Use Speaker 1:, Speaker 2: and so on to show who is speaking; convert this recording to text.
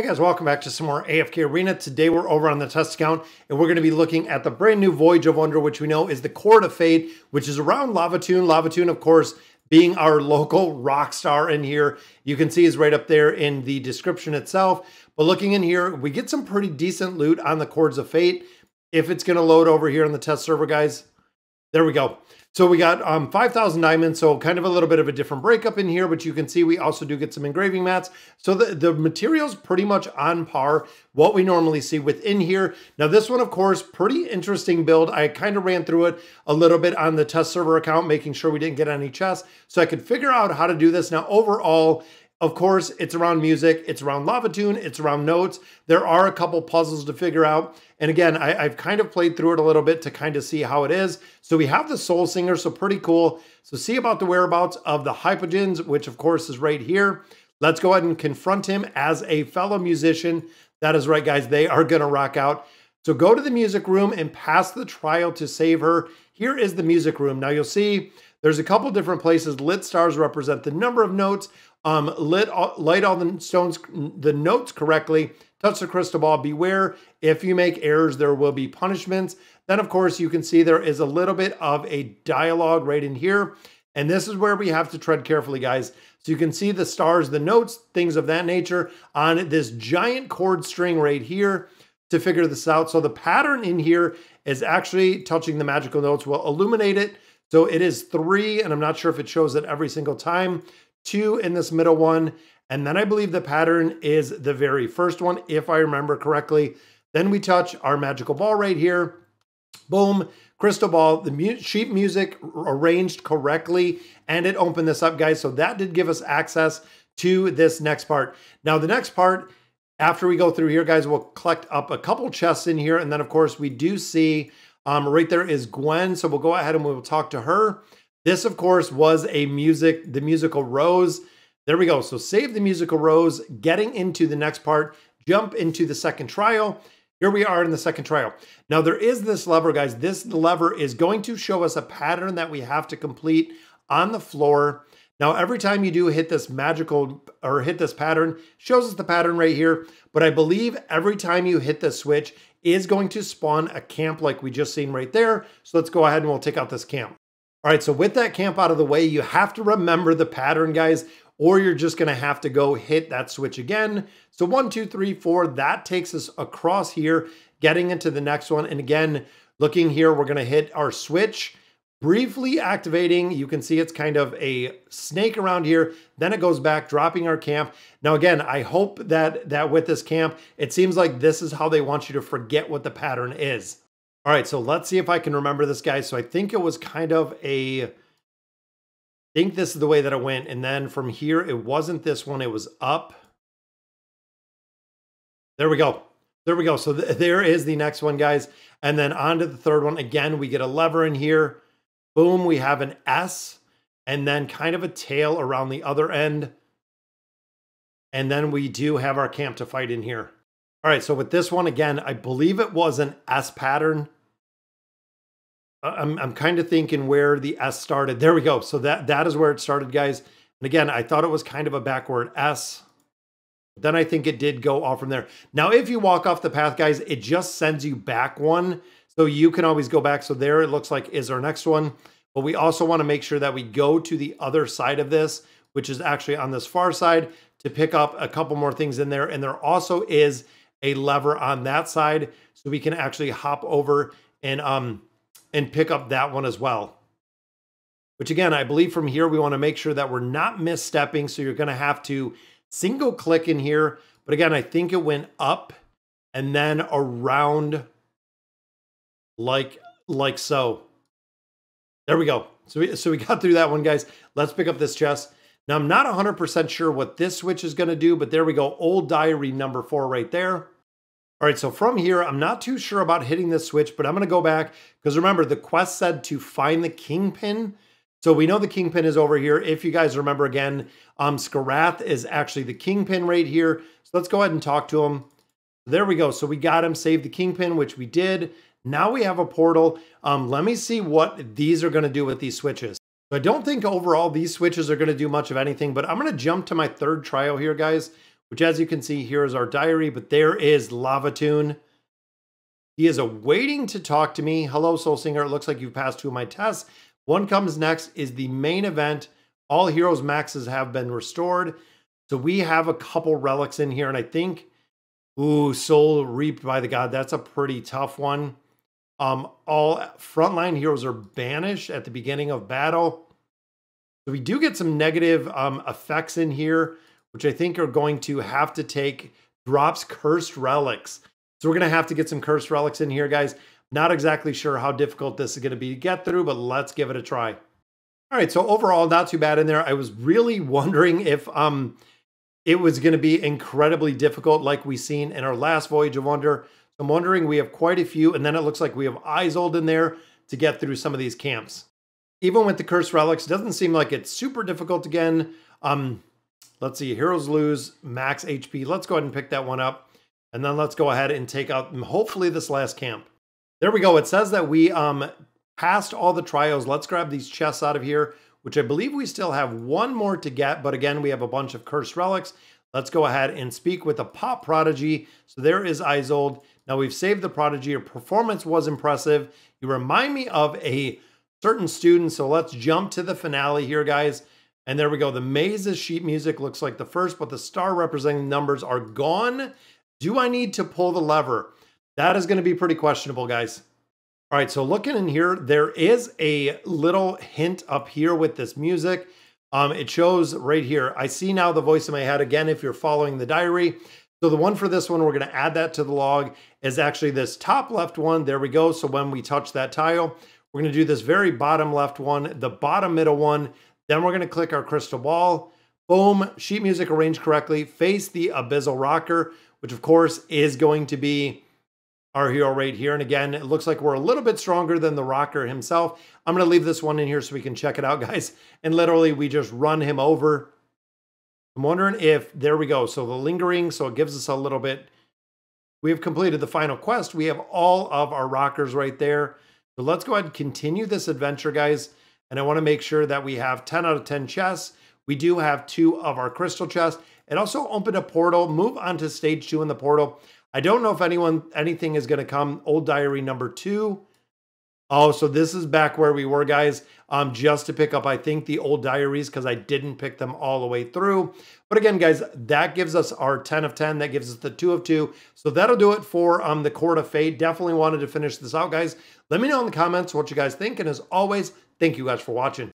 Speaker 1: Hey guys, welcome back to some more AFK Arena. Today we're over on the test account and we're going to be looking at the brand new Voyage of Wonder, which we know is the Chord of Fate, which is around Lavatune. Lavatune, of course, being our local rock star in here. You can see is right up there in the description itself. But looking in here, we get some pretty decent loot on the Chords of Fate. If it's going to load over here on the test server, guys, there we go. So we got 5,000 diamonds, so kind of a little bit of a different breakup in here, but you can see we also do get some engraving mats. So the material's pretty much on par what we normally see within here. Now this one, of course, pretty interesting build. I kind of ran through it a little bit on the test server account, making sure we didn't get any chests, so I could figure out how to do this. Now overall, of course, it's around music, it's around Lavatune, it's around notes. There are a couple puzzles to figure out. And again, I've kind of played through it a little bit to kind of see how it is. So we have the Soul Singer, so pretty cool. So see about the whereabouts of the Hypogens, which of course is right here. Let's go ahead and confront him as a fellow musician. That is right, guys, they are gonna rock out. So go to the music room and pass the trial to save her. Here is the music room. Now you'll see there's a couple different places. Lit stars represent the number of notes. Light all the stones, the notes correctly. Touch the crystal ball. Beware, if you make errors, there will be punishments. Then, of course, you can see there is a little bit of a dialogue right in here. And this is where we have to tread carefully, guys. So you can see the stars, the notes, things of that nature on this giant chord string right here to figure this out. So the pattern in here is actually touching the magical notes will illuminate it. So it is 3, and I'm not sure if it shows it every single time. 2 in this middle one, and then I believe the pattern is the very first one, if I remember correctly. Then we touch our magical ball right here. Boom, crystal ball, the sheet music arranged correctly, and it opened this up, guys. So that did give us access to this next part. Now the next part, after we go through here, guys, we'll collect up a couple chests in here, and then of course we do see right there is Gwen, so we'll go ahead and we'll talk to her. This, of course, was the musical rose. There we go. So save the musical rose, getting into the next part, jump into the second trial. Here we are in the second trial. Now there is this lever, guys. This lever is going to show us a pattern that we have to complete on the floor. Now, every time you do hit this magical or hit this pattern, shows us the pattern right here. But I believe every time you hit this switch is going to spawn a camp like we just seen right there. So let's go ahead and we'll take out this camp. All right, so with that camp out of the way, you have to remember the pattern, guys, or you're just gonna have to go hit that switch again. So 1, 2, 3, 4, that takes us across here, getting into the next one. And again, looking here, we're gonna hit our switch, briefly activating. You can see it's kind of a snake around here. Then it goes back, dropping our camp. Now again, I hope that with this camp, it seems like this is how they want you to forget what the pattern is. All right, so let's see if I can remember this, guys. So I think it was kind of I think this is the way that it went. And then from here, it wasn't this one, it was up. There we go. There we go. So there is the next one, guys. And then on to the third one. Again, we get a lever in here. Boom, we have an S and then kind of a tail around the other end. And then we do have our camp to fight in here. All right, so with this one, again, I believe it was an S pattern. I'm kind of thinking where the S started. There we go. So that is where it started, guys. And again, I thought it was kind of a backward S. Then I think it did go off from there. Now, if you walk off the path, guys, it just sends you back one. So you can always go back. So there it looks like is our next one. But we also want to make sure that we go to the other side of this, which is actually on this far side, to pick up a couple more things in there. And there also is a lever on that side, so we can actually hop over and pick up that one as well. Which again, I believe from here, we want to make sure that we're not misstepping. So you're going to have to single click in here. But again, I think it went up and then around like so. There we go. So we got through that one, guys. Let's pick up this chest. Now, I'm not 100% sure what this switch is going to do, but there we go. Old diary number 4 right there. All right, so from here, I'm not too sure about hitting this switch, but I'm going to go back because remember, the quest said to find the kingpin. So we know the kingpin is over here. If you guys remember again, Skarath is actually the kingpin right here. So let's go ahead and talk to him. There we go. So we got him, saved the kingpin, which we did. Now we have a portal. Let me see what these are going to do with these switches. So I don't think overall these switches are going to do much of anything, but I'm going to jump to my third trial here, guys, which as you can see, here is our diary, but there is Lavatune. He is awaiting to talk to me. Hello, Soul Singer. It looks like you've passed 2 of my tests. One comes next is the main event. All heroes maxes have been restored. So we have a couple relics in here, and I think, ooh, Soul Reaped by the God. That's a pretty tough one. All frontline heroes are banished at the beginning of battle. So we do get some negative effects in here, which I think are going to have to take drops cursed relics. So we're going to have to get some cursed relics in here, guys. Not exactly sure how difficult this is going to be to get through, but let's give it a try. All right, so overall, not too bad in there. I was really wondering if it was going to be incredibly difficult like we seen in our last Voyage of Wonder. I'm wondering, we have quite a few, and then it looks like we have Isolde in there to get through some of these camps. Even with the cursed relics, doesn't seem like it's super difficult again. Let's see, heroes lose max HP. Let's go ahead and pick that one up. And then let's go ahead and take out, hopefully, this last camp. There we go. It says that we passed all the trials. Let's grab these chests out of here, which I believe we still have one more to get. But again, we have a bunch of cursed relics. Let's go ahead and speak with the Pop Prodigy. So there is Isolde. Now we've saved the Prodigy. Your performance was impressive. You remind me of a certain student. So let's jump to the finale here, guys. And there we go. The maze's sheet music looks like the first, but the star representing numbers are gone. Do I need to pull the lever? That is going to be pretty questionable, guys. All right, so looking in here, there is a little hint up here with this music. It shows right here. I see now the voice in my head again if you're following the diary. So the one for this one, we're going to add that to the log, is actually this top left one. There we go. So when we touch that tile, we're going to do this very bottom left one, the bottom middle one. Then we're going to click our crystal ball. Boom, sheet music arranged correctly. Face the Abyssal Rocker, which of course is going to be our hero right here. And again, it looks like we're a little bit stronger than the rocker himself. I'm going to leave this one in here so we can check it out, guys. And literally, we just run him over. I'm wondering if, there we go. So the lingering, so it gives us a little bit. We have completed the final quest. We have all of our rockers right there. So let's go ahead and continue this adventure, guys. And I want to make sure that we have 10 out of 10 chests. We do have 2 of our crystal chests. It also opened a portal, move on to stage 2 in the portal. I don't know if anything is going to come. Old Diary number 2. Oh, so this is back where we were, guys. Just to pick up, I think, the old diaries because I didn't pick them all the way through. But again, guys, that gives us our 10 of 10. That gives us the 2 of 2. So that'll do it for the Chord of Fate. Definitely wanted to finish this out, guys. Let me know in the comments what you guys think. And as always, thank you guys for watching.